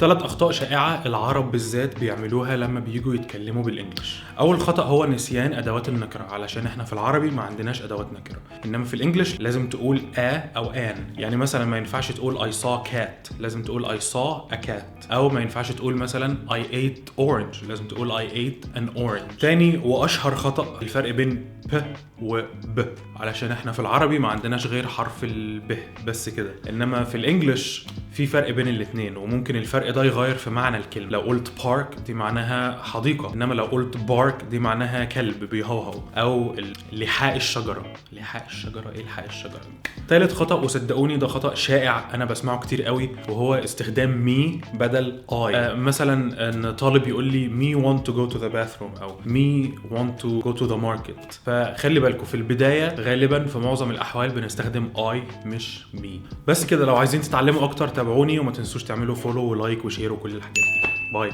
3 أخطاء شائعة العرب بالذات بيعملوها لما بييجوا يتكلموا بالإنجلش. أول خطأ هو نسيان أدوات النكرة، علشان إحنا في العربي ما عندناش أدوات نكرة، إنما في الإنجلش لازم تقول أو آن. يعني مثلا ما ينفعش تقول I saw cat، لازم تقول I saw a cat. أو ما ينفعش تقول مثلا I ate orange، لازم تقول I ate an orange. تاني وأشهر خطأ الفرق بين ب وب، علشان إحنا في العربي ما عندناش غير حرف الب بس كده، إنما في الإنجلش في فرق بين الاتنين، وممكن الفرق ده يغير في معنى الكلمة. لو قلت بارك دي معناها حديقة، انما لو قلت بارك دي معناها كلب بيهوهو. او لحاء الشجرة. لحاء الشجرة ايه لحاء الشجرة؟ تالت خطأ، وصدقوني ده خطأ شائع انا بسمعه كتير قوي، وهو استخدام مي بدل اي. مثلا ان طالب يقول لي me want to go to the bathroom او me want to go to the market. فخلي بالكم في البداية غالبا في معظم الاحوال بنستخدم I مش مي. بس كده، لو عايزين تتعلموا اكتر تابعوني، وما تنسوش تعملوا فولو ولايك وشير وكل الحاجات دي. باي.